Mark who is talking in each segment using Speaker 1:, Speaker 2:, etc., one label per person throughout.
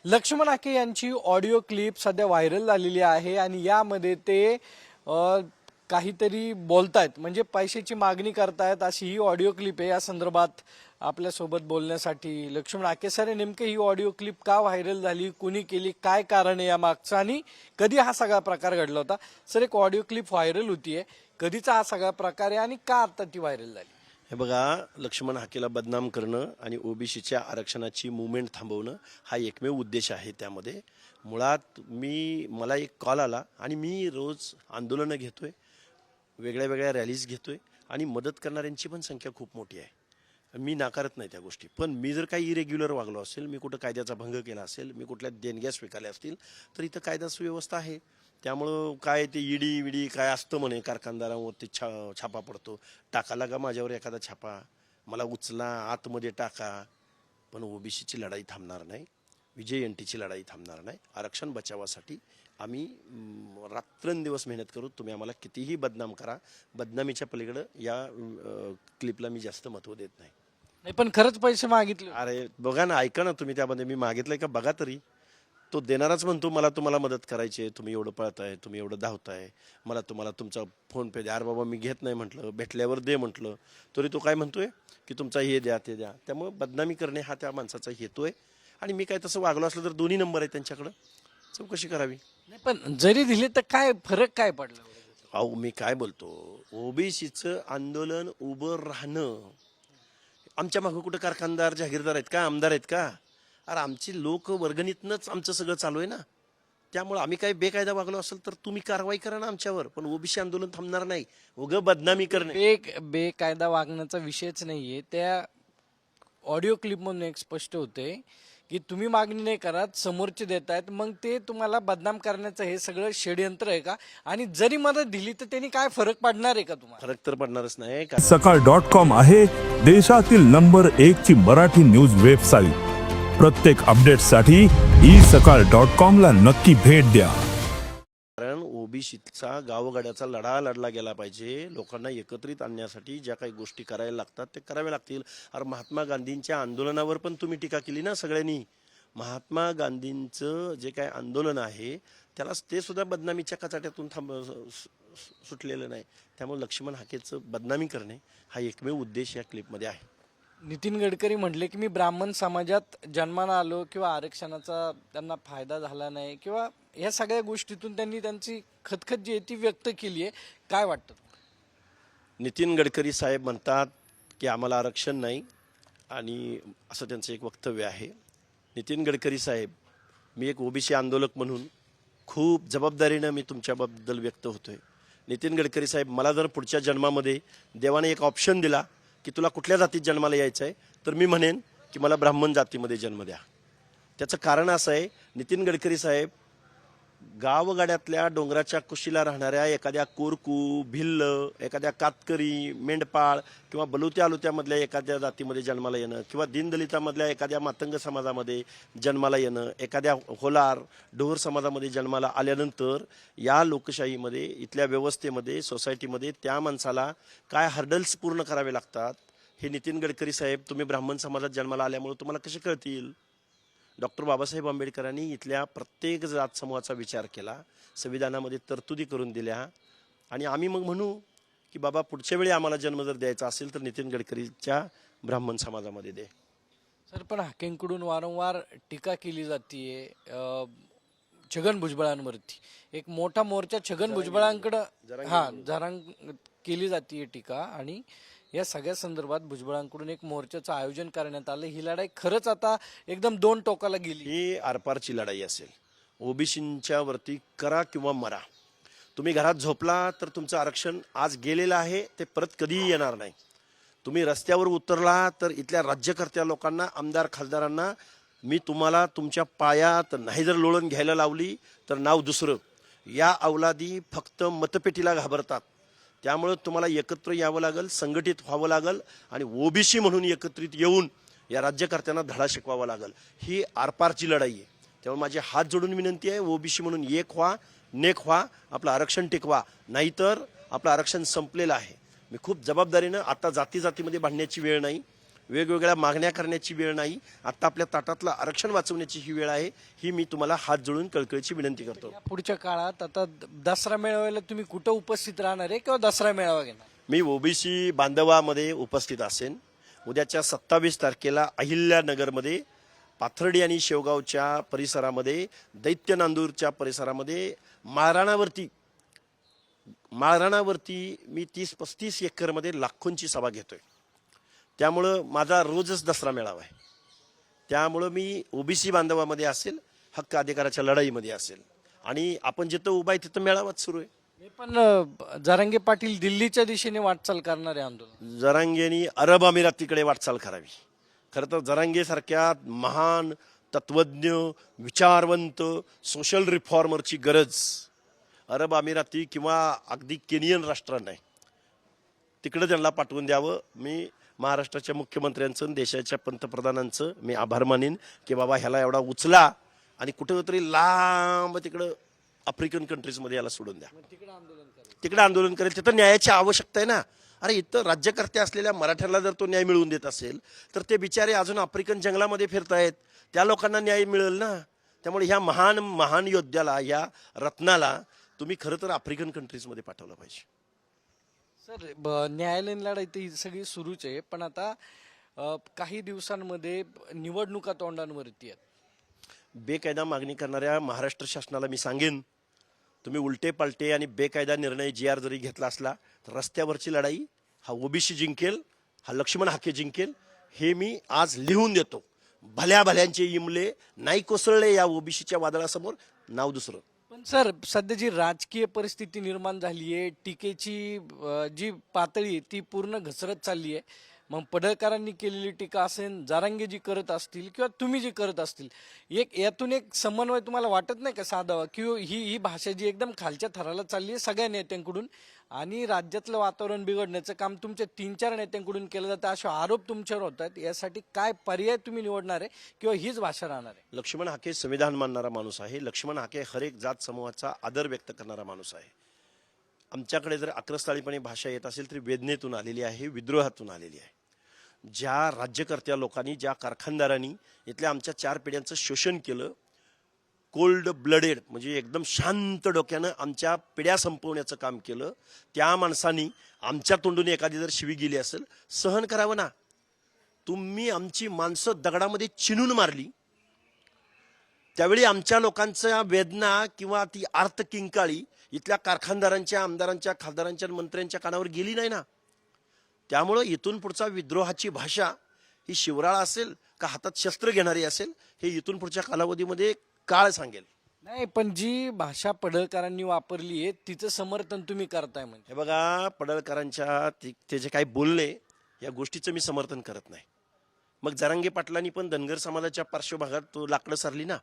Speaker 1: लक्ष्मण हाके यांची audio clip सध्या viral झालेली आहे आणि यामध्ये ते काहीतरी बोलतायत, म्हणजे पैशाची मागणी करतायत अशी ही ऑडिओ क्लिप आहे। या संदर्भात आपल्यासोबत बोलण्यासाठी लक्ष्मण हाके सर, नेमके ही ऑडिओ क्लिप का व्हायरल झाली, कुणी केली, काय कारण आहे या मागचं आणि कधी हा सगळा प्रकार घडला होता? सर, एक ऑडिओ क्लिप व्हायरल होतीये, कधीचा हा सगळा प्रकार आहे आणि का आता ती व्हायरल झाली?
Speaker 2: हे बघा, लक्ष्मण हाकेला बदनाम करणं आणि ओबीसीच्या आरक्षणाची मुवमेंट थांबवणं हा एकमेव उद्देश आहे। त्यामध्ये मुळात मला एक कॉल आला आणि मी रोज आंदोलनं घेतोय, वेगळ्या वेगळ्या रॅलीज घेतोय आणि मदत करणाऱ्यांची पण संख्या खूप मोठी आहे। मी नाकारत नाही त्या गोष्टी, पण मी जर काही इरेग्युलर वागलो असेल, मी कुठं कायद्याचा भंग केला असेल, मी कुठल्या देणग्या स्वीकारल्या असतील तर इथं कायदा सुव्यवस्था आहे। त्यामुळं काय ते ईडी काय असतं म्हणे, कारखानदारांवरती छापा पडतो, टाका लागा माझ्यावर एखादा छापा, मला उचला आतमध्ये टाका, पण ओबीसीची लढाई थांबणार नाही, विजयंतीची लढाई थांबणार नाही। आरक्षण बचावासाठी आम्ही रात्रंदिवस मेहनत करू। तुम्ही आम्हाला कितीही बदनाम करा, बदनामीच्या पलीकडे या क्लिपला मी जास्त महत्त्व देत नाही।
Speaker 1: नाही, पण खरंच पैसे मागितले?
Speaker 2: अरे बघा ना, ऐका ना तुम्ही, त्यामध्ये मी मागितलंय का बघा तरी। तो देणाराच म्हणतो मला तुम्हाला मदत करायची आहे, तुम्ही एवढं पळताय, तुम्ही एवढं धावताय, मला तुम्हाला तुमचा फोन पे द्या। अरे बाबा, मी घेत नाही म्हटलं, भेटल्यावर दे म्हटलं, तरी तो काय म्हणतोय की तुमचा हे द्या ते द्या। त्यामुळे बदनामी करणे हा त्या माणसाचा हेतू आहे आणि मी काय तसं वागलो असलं तर दोन्ही नंबर आहे त्यांच्याकडं, चौकशी करावी।
Speaker 1: नाही, पण जरी दिले तर काय फरक काय पडला?
Speaker 2: अहो, मी काय बोलतो, ओबीसीचं आंदोलन उभं राहणं, आमच्या मागं कुठं कारखानदार जागीरदार आहेत का, आमदार आहेत का? अरे आमची लोक वर्गणीतनंच आमचं सगळं चालू आहे ना। त्यामुळे आम्ही काही बेकायदा वागलो असेल तर तुम्ही कारवाई करा ना आमच्यावर, पण ओबीसी आंदोलन थांबणार नाही। उगं बदनामी करणे
Speaker 1: बेकायदा वागण्याचा विषयच नाहीये। त्या ऑडिओ क्लिप मधून एक स्पष्ट होते की तुम्ही मागणी नाही करत, समोरचे देत आहेत, मग ते तुम्हाला बदनाम करण्याचं हे सगळं षडयंत्र आहे का? आणि जरी मदत दिली तर त्यांनी काय फरक पडणार आहे का तुम्हाला?
Speaker 2: फरक तर पडणारच नाही।
Speaker 3: सकाळ.com आहे देशातील नंबर 1 ची मराठी न्यूज वेबसाईट। प्रत्येक अपडेटसाठी isakal.com ला नक्की भेट द्या।
Speaker 2: कारण ओबीसीचा गावगाड्याचा लढा लढला गेला पाहिजे। लोकांना एकत्रित आणण्यासाठी ज्या काही गोष्टी करायला लागतात ते कराव्या लागतील। अरे महात्मा गांधींच्या आंदोलनावर पण तुम्ही टीका केली ना सगळ्यांनी। महात्मा गांधींचं जे काही आंदोलन आहे त्याला ते सुद्धा बदनामीच्या कचाट्यातून सुटलेलं नाही। त्यामुळे लक्ष्मण हाकेचं बदनामी करणे हा एकमेव उद्देश या क्लिपमध्ये आहे।
Speaker 1: नितीन गडकरी म्हटले की मी ब्राह्मण समाजात जन्माला आलो किंवा आरक्षणाचा त्यांना फायदा झाला नाही किंवा या सगळ्या गोष्टीतून त्यांनी त्यांची खतखत जी आहे ती व्यक्त केली आहे, काय वाटतं?
Speaker 2: नितीन गडकरी साहेब म्हणतात की आम्हाला आरक्षण नाही आणि असं त्यांचं एक वक्तव्य आहे। नितीन गडकरी साहेब, मी एक ओबीसी आंदोलक म्हणून खूप जबाबदारीनं मी तुमच्याबद्दल व्यक्त होतोय। नितीन गडकरी साहेब, मला जर पुढच्या जन्मामध्ये देवाने एक ऑप्शन दिला की तुला कुठल्या जातीत जन्माला यायचं आहे तर मी म्हणेन की मला ब्राह्मण जातीमध्ये जन्म द्या। त्याचं कारण असं आहे, नितीन गडकरी साहेब गावगाड्यातल्या डोंगराच्या कुशीला राहणाऱ्या एखाद्या कोरकू, भिल्ल, एखाद्या कातकरी, मेंढपाळ किंवा बलुत्या आलुत्यामधल्या एखाद्या जातीमध्ये जन्माला येणं किंवा दीनदलितामधल्या एखाद्या मातंग समाजामध्ये जन्माला येणं, एखाद्या होलार डोहर समाजामध्ये जन्माला आल्यानंतर या लोकशाहीमध्ये, इथल्या व्यवस्थेमध्ये, सोसायटीमध्ये त्या माणसाला काय हर्डल्स पूर्ण करावे लागतात हे नितीन गडकरी साहेब तुम्ही ब्राह्मण समाजात जन्माला आल्यामुळे तुम्हाला कसे कळतील? डॉक्टर बाबासाहेब आंबेडकरांनी इथल्या प्रत्येक जात समूहाचा विचार केला, संविधानामध्ये तरतुदी करून दिल्या आणि आम्ही मग म्हणू की बाबा पुढच्या वेळी आम्हाला जन्म जर द्यायचा असेल तर नितीन गडकरीच्या ब्राह्मण समाजामध्ये दे।
Speaker 1: सर, पण हाकेंकडून वारंवार टीका केली जाते छगन भुजबळांवरती। एक मोठा मोर्चा छगन भुजबळांकडं केली जाते टीका आणि या सगळ्या संदर्भात भुजबळांकडून एक मोर्चाचं आयोजन करण्यात आलं। ही लढाई खरंच आता एकदम दोन टोकाला गेली।
Speaker 2: ही आरपारची लढाई असेल। ओबीसींच्या वरती करा किंवा मरा। तुम्ही घरात झोपला तर तुमचं आरक्षण आज गेलेलं आहे, ते परत कधीही येणार नाही। तुम्ही रस्त्यावर उतरला तर इथल्या राज्यकर्त्या लोकांना, आमदार खासदारांना मी तुम्हाला तुमच्या पायात नाही जर लोळण घ्यायला लावली तर नाव दुसरं। या अवलादी फक्त मतपेटीला घाबरतात। त्यामुळे तुम्हाला एकत्र यावं लागेल, संघटित व्हावं लागेल आणि ओबीसी म्हणून एकत्रित येऊन या राज्यकर्त्यांना धडा शिकवावा लागेल। ही आरपारची लढाई आहे। त्यामुळे माझी हात जोडून विनंती आहे, ओबीसी म्हणून एक व्हा, नेक व्हा, आपलं आरक्षण टिकवा, नाहीतर आपलं आरक्षण संपलेलं आहे। मी खूप जबाबदारीनं, आता जातीमध्ये भांडण्याची वेळ नाही, वेगवेगळ्या मागण्या करण्याची वेळ नाही. आता आपल्या ताटातलं आरक्षण वाचवण्याची ही वेळ आहे. ही मी तुम्हाला हात जोडून कळकळीची विनंती करतो.
Speaker 1: पुढच्या काळात आता दसरा मेळाव्याला तुम्ही कुठं उपस्थित राहणार आहे किंवा दसरा मेळावा घेणार?
Speaker 2: मी ओबीसी बांधवामध्ये उपस्थित असेन. उद्याच्या 27 तारखेला अहिल्यानगरमध्ये, पाथर्डी आणि शेवगावच्या परिसरामध्ये, दैत्य नांदूरच्या परिसरामध्ये, माळरानावरती मी 30-35 एकरमध्ये लाखोंची सभा घेतोय. त्यामुळं माझा रोजच दसरा मेळावा आहे. त्यामुळं मी ओबीसी बांधवामध्ये असेल, हक्क अधिकाराच्या लढाईमध्ये असेल आणि आपण जिथं उभा आहे तिथं मेळावाच सुरू आहे.
Speaker 1: पण जरांगे पाटील दिल्लीच्या दिशेने वाटचाल करणारे आंदोलन,
Speaker 2: जरांगेनी अरब अमिरातीकडे वाटचाल करावी. खरं तर जरांगेसारख्या महान तत्वज्ञ, विचारवंत, सोशल रिफॉर्मरची गरज अरब अमिराती किंवा अगदी केनियन राष्ट्रांना आहे. तिकडे त्यांना पाठवून द्यावं. मी महाराष्ट्राच्या मुख्यमंत्र्यांचं, देशाच्या पंतप्रधानांचं मी आभार मानेन की बाबा ह्याला एवढा उचला आणि कुठेतरी लांब तिकडं आफ्रिकन कंट्रीजमध्ये याला सोडून द्या. तिकडे आंदोलन करेल. तिथं न्यायाची आवश्यकता आहे ना. अरे इथं राज्यकर्ते असलेल्या मराठ्यांना जर तो न्याय मिळवून देत असेल तर ते बिचारे अजून आफ्रिकन जंगलामध्ये फिरतायत, त्या लोकांना न्याय मिळेल ना. त्यामुळे ह्या महान योद्ध्याला, या रत्नाला तुम्ही खरं तर आफ्रिकन कंट्रीजमध्ये पाठवलं पाहिजे.
Speaker 1: सर न्यायालयीन लढाई तर ही सगळी सुरूच आहे, पण आता काही दिवसांमध्ये निवडणुका तोंडांवरती आहेत.
Speaker 2: बेकायदा मागणी करणाऱ्या महाराष्ट्र शासनाला मी सांगेन, तुम्ही उलटे पालटे आणि बेकायदा निर्णय GR जरी घेतला असला तर रस्त्यावरची लढाई हा ओबीसी जिंकेल, हा लक्ष्मण हाके जिंकेल. हे मी आज लिहून देतो. भल्या भल्यांचे इमले नाही कोसळले या ओबीसीच्या वादळासमोर, नाव दुसरं.
Speaker 1: पण सर सध्या जी राजकीय परिस्थिती निर्माण झाली आहे, टीकेची जी पातळी आहे ती पूर्ण घसरत चालली आहे. मग पडळकरांनी केलेली टीका असेल, जारांगे जी करत असतील किंवा तुम्ही जी करत असतील, यातून एक समन्वय तुम्हाला वाटत नाही का साधावा? किंवा ही भाषा जी एकदम खालच्या थराला चालली आहे सगळ्या नेत्यांकडून आणि राज्यातलं वातावरण बिघडण्याचं काम तुमच्या 3-4 नेत्यांकडून केलं जातं, असे आरोप तुमच्यावर होत आहेत. यासाठी काय पर्याय तुम्ही निवडणार आहे किंवा हीच भाषा राहणार आहे?
Speaker 2: लक्ष्मण हाके संविधान मानणारा माणूस आहे. लक्ष्मण हाके हर एक जात समूहाचा आदर व्यक्त करणारा माणूस आहे. आमच्याकडे जर आक्रस्ताळीपणे भाषा येत असेल तरी वेदनेतून आलेली आहे, विद्रोहातून आलेली आहे. ज्या राज्यकर्त्या लोकांनी, ज्या कारखानदारांनी इथल्या आमच्या 4 पिढ्यांचं शोषण केलं, कोल्ड ब्लडेड म्हणजे एकदम शांत डोक्यानं आमच्या पिढ्या संपवण्याचं काम केलं, त्या माणसांनी आमच्या तोंडून एखादी जर शिवी गेली असेल, सहन करावं ना. तुम्ही आमची माणसं दगडामध्ये चिनून मारली, त्यावेळी आमच्या लोकांच्या वेदना किंवा ती आर्त किंकाळी इथल्या कारखानदारांच्या, आमदारांच्या, खासदारांच्या, मंत्र्यांच्या कानावर गेली नाही ना. त्यामुळं इथून पुढचा विद्रोहाची भाषा ही शिवराळ असेल का हातात शस्त्र घेणारी असेल, हे इथून पुढच्या कालावधीमध्ये काळ सांगेल.
Speaker 1: नाही, पण जी भाषा पडळकरांनी वापरली आहे तिचं समर्थन तुम्ही करताय म्हणजे?
Speaker 2: हे बघा, पडळकरांच्या ते जे काही बोलले या गोष्टीचं मी समर्थन करत नाही. मग जरांगे पाटलांनी पण धनगर समाजाच्या पार्श्वभागात तो लाकडं सारली ना.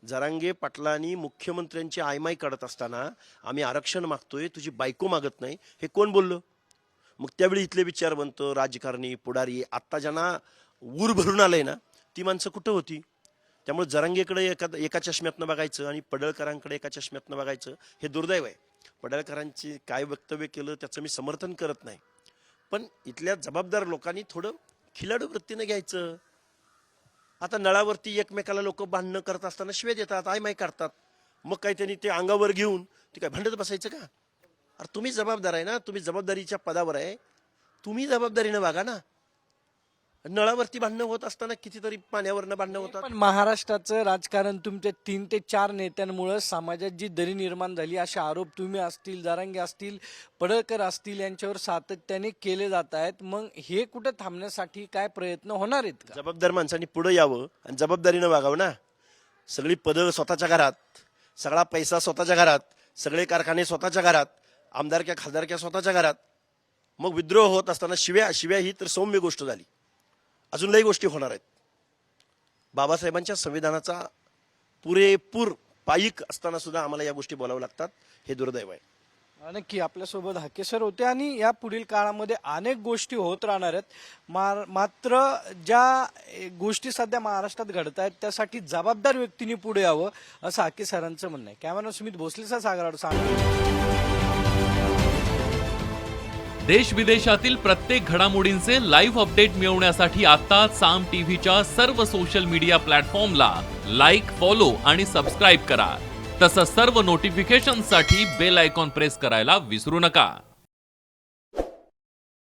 Speaker 2: जरांगे पाटलांनी मुख्यमंत्र्यांची आयमाई काढत असताना आम्ही आरक्षण मागतोय, तुझी बायको मागत नाही, हे कोण बोललं? मग त्यावेळी इथले विचारवंत, राजकारणी, पुढारी, आत्ता ज्यांना ऊर भरून आलंय ना, ती माणसं कुठं होती? त्यामुळे जरांगेकडे एका चष्म्यातनं बघायचं आणि पडळकरांकडे एका चष्म्यातनं बघायचं, हे दुर्दैव आहे. पडळकरांची काय वक्तव्य केलं त्याचं मी समर्थन करत नाही, पण इथल्या जबाबदार लोकांनी थोडं खिलाडू वृत्तीनं घ्यायचं. आता नळावरती एकमेकाला लोक भांडणं करत असताना शिवे देतात, आयमाई काढतात, मग काय त्यांनी ते अंगावर घेऊन ते काय भांडत बसायचं का? अरे तुम्ही जबाबदार आहे ना, तुम्ही जबाबदारीच्या पदावर आहे, तुम्ही जबाबदारीनं वागा ना. नळावरती भांडणं होत असताना कितीतरी पाण्यावरनं भांडणं होतात.
Speaker 1: पण महाराष्ट्राचं राजकारण तुमच्या 3 ते 4 नेत्यांमुळे समाजात जी दरी निर्माण झाली, असे आरोप तुम्ही असतील, जारांगे असतील, पडळकर असतील यांच्यावर सातत्याने केले जात आहेत. मग हे कुठं थांबण्यासाठी काय प्रयत्न होणार आहेत का?
Speaker 2: जबाबदार माणसांनी पुढे यावं आणि जबाबदारीनं वागावं ना. सगळी पदं स्वतःच्या घरात, सगळा पैसा स्वतःच्या घरात, सगळे कारखाने स्वतःच्या घरात, आमदारक्या खासदारक्या स्वतःच्या घरात. मग विद्रोह होत असताना शिव्या ही तर सौम्य गोष्ट झाली. अजून लई गोष्टी होणार आहेत. बाबासाहेबांच्या संविधानाचा पुरेपूर पाईक असताना सुद्धा आम्हाला या गोष्टी बोलाव्या लागतात, हे दुर्दैव आहे.
Speaker 1: नक्की आपल्यासोबत हाके सर होते आणि या पुढील काळामध्ये अनेक गोष्टी होत राहणार आहेत. मात्र ज्या गोष्टी सध्या महाराष्ट्रात घडत आहेत त्यासाठी जबाबदार व्यक्तींनी पुढे यावं असं हाके सरांचं म्हणणं आहे. कॅमेरा सुमित भोसलेचा सागराड सांग.
Speaker 4: देश विदेशातील प्रत्येक घडामोडींचे लाईव्ह अपडेट मिळवण्यासाठी आता साम टीव्हीच्या सर्व सोशल मीडिया प्लॅटफॉर्मला लाईक, फॉलो आणि सबस्क्राईब करा. तसंच सर्व नोटिफिकेशनसाठी बेल आयकॉन प्रेस करायला विसरू नका.